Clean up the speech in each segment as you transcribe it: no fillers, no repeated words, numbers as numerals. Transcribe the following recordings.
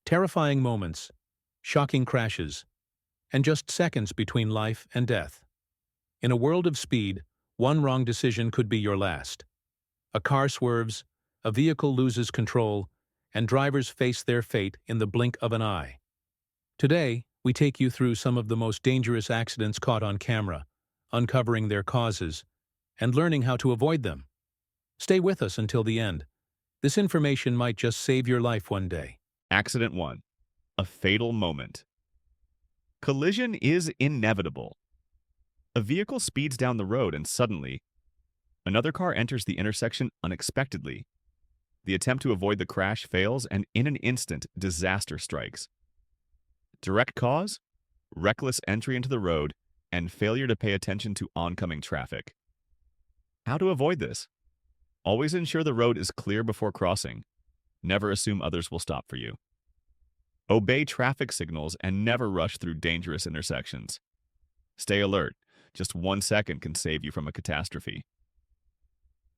Terrifying moments, shocking crashes, and just seconds between life and death. In a world of speed, one wrong decision could be your last. A car swerves, a vehicle loses control, and drivers face their fate in the blink of an eye. Today, we take you through some of the most dangerous accidents caught on camera, uncovering their causes, and learning how to avoid them. Stay with us until the end. This information might just save your life one day. Accident 1. A fatal moment. Collision is inevitable. A vehicle speeds down the road and suddenly, another car enters the intersection unexpectedly. The attempt to avoid the crash fails, and in an instant, disaster strikes. Direct cause? Reckless entry into the road and failure to pay attention to oncoming traffic. How to avoid this? Always ensure the road is clear before crossing. Never assume others will stop for you. Obey traffic signals and never rush through dangerous intersections. Stay alert. Just 1 second can save you from a catastrophe.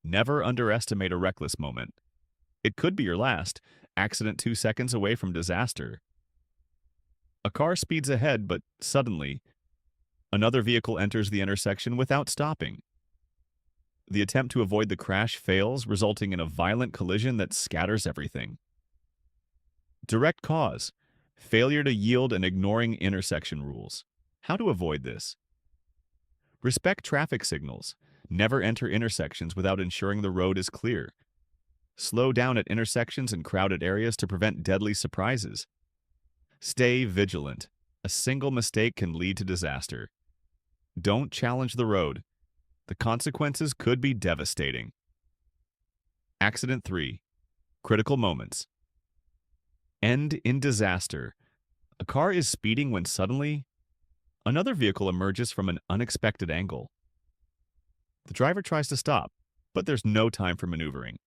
Never underestimate a reckless moment. It could be your last. Accident 2 seconds away from disaster. A car speeds ahead, but suddenly, another vehicle enters the intersection without stopping. The attempt to avoid the crash fails, resulting in a violent collision that scatters everything. Direct cause: failure to yield and ignoring intersection rules. How to avoid this? Respect traffic signals. Never enter intersections without ensuring the road is clear. Slow down at intersections and crowded areas to prevent deadly surprises. Stay vigilant. A single mistake can lead to disaster. Don't challenge the road. The consequences could be devastating. Accident 3. Critical moments. End in disaster. A car is speeding when suddenly, another vehicle emerges from an unexpected angle. The driver tries to stop, but there's no time for maneuvering.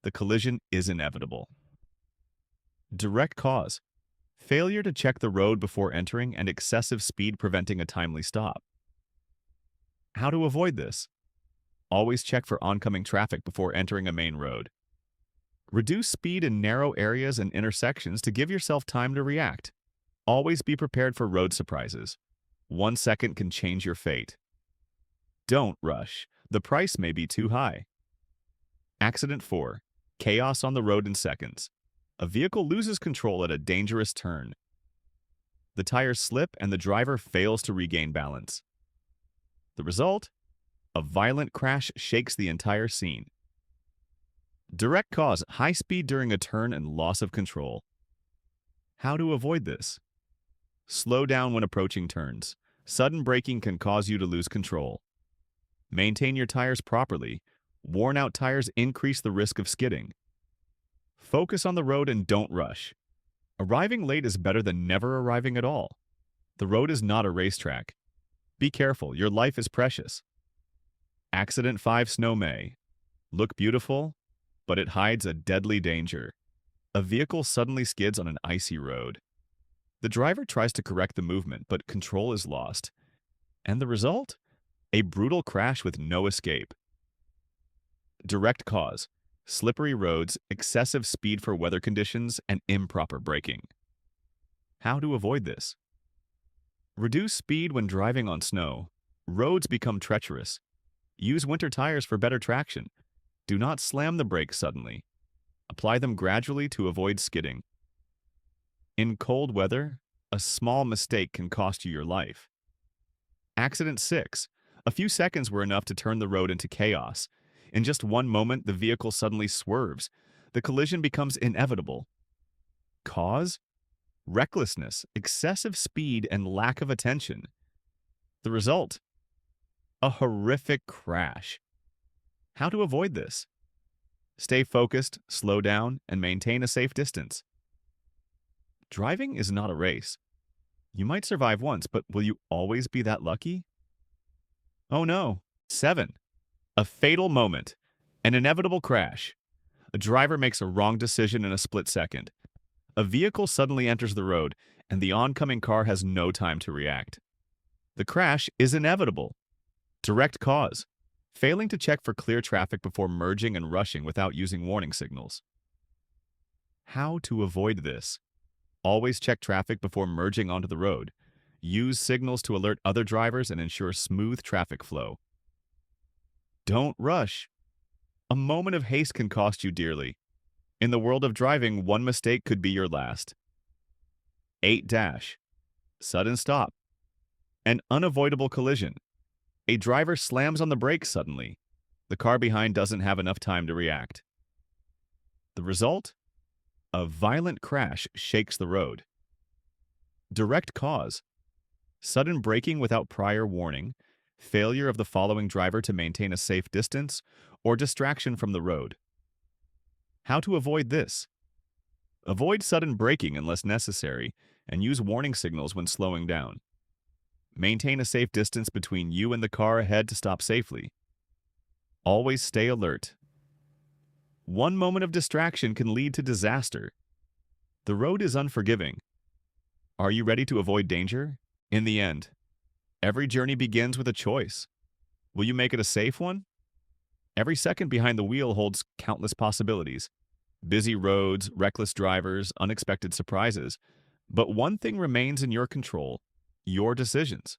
The collision is inevitable. Direct cause: failure to check the road before entering and excessive speed preventing a timely stop. How to avoid this? Always check for oncoming traffic before entering a main road. Reduce speed in narrow areas and intersections to give yourself time to react. Always be prepared for road surprises. 1 second can change your fate. Don't rush. The price may be too high. Accident 4. Chaos on the road in seconds. A vehicle loses control at a dangerous turn. The tires slip and the driver fails to regain balance. The result? A violent crash shakes the entire scene. Direct cause: high speed during a turn and loss of control. How to avoid this? Slow down when approaching turns. Sudden braking can cause you to lose control. Maintain your tires properly. Worn-out tires increase the risk of skidding. Focus on the road and don't rush. Arriving late is better than never arriving at all. The road is not a racetrack. Be careful, your life is precious. Accident 5. Snow may look beautiful, but it hides a deadly danger. A vehicle suddenly skids on an icy road. The driver tries to correct the movement, but control is lost. And the result? A brutal crash with no escape. Direct cause: slippery roads, excessive speed for weather conditions, and improper braking. How to avoid this? Reduce speed when driving on snow. Roads become treacherous. Use winter tires for better traction. Do not slam the brakes suddenly. Apply them gradually to avoid skidding. In cold weather, a small mistake can cost you your life. Accident 6. A few seconds were enough to turn the road into chaos. In just 1 moment, the vehicle suddenly swerves. The collision becomes inevitable. Cause? Recklessness, excessive speed, and lack of attention. The result? A horrific crash. How to avoid this? Stay focused, slow down, and maintain a safe distance. Driving is not a race. You might survive once, but will you always be that lucky? Oh no. 7. A fatal moment. An inevitable crash. A driver makes a wrong decision in a split second. A vehicle suddenly enters the road, and the oncoming car has no time to react. The crash is inevitable. Direct cause: failing to check for clear traffic before merging and rushing without using warning signals. How to avoid this? Always check traffic before merging onto the road. Use signals to alert other drivers and ensure smooth traffic flow. Don't rush. A moment of haste can cost you dearly. In the world of driving, one mistake could be your last. 8 dash. Sudden stop. An unavoidable collision. A driver slams on the brakes suddenly. The car behind doesn't have enough time to react. The result? A violent crash shakes the road. Direct cause: sudden braking without prior warning, failure of the following driver to maintain a safe distance, or distraction from the road. How to avoid this? Avoid sudden braking unless necessary, and use warning signals when slowing down. Maintain a safe distance between you and the car ahead to stop safely. Always stay alert. One moment of distraction can lead to disaster. The road is unforgiving. Are you ready to avoid danger? In the end, every journey begins with a choice. Will you make it a safe one? Every second behind the wheel holds countless possibilities. Busy roads, reckless drivers, unexpected surprises. But one thing remains in your control: your decisions.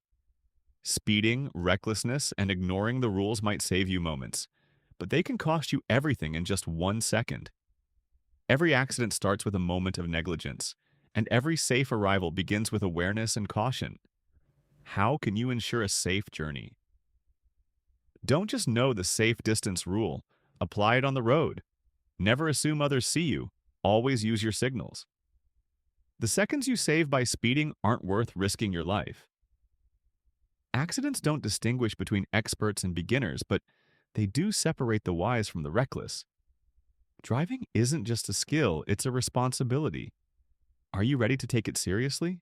Speeding, recklessness, and ignoring the rules might save you moments, but they can cost you everything in just 1 second. Every accident starts with a moment of negligence, and every safe arrival begins with awareness and caution. How can you ensure a safe journey? Don't just know the safe distance rule. Apply it on the road. Never assume others see you. Always use your signals. The seconds you save by speeding aren't worth risking your life. Accidents don't distinguish between experts and beginners, but they do separate the wise from the reckless. Driving isn't just a skill, it's a responsibility. Are you ready to take it seriously?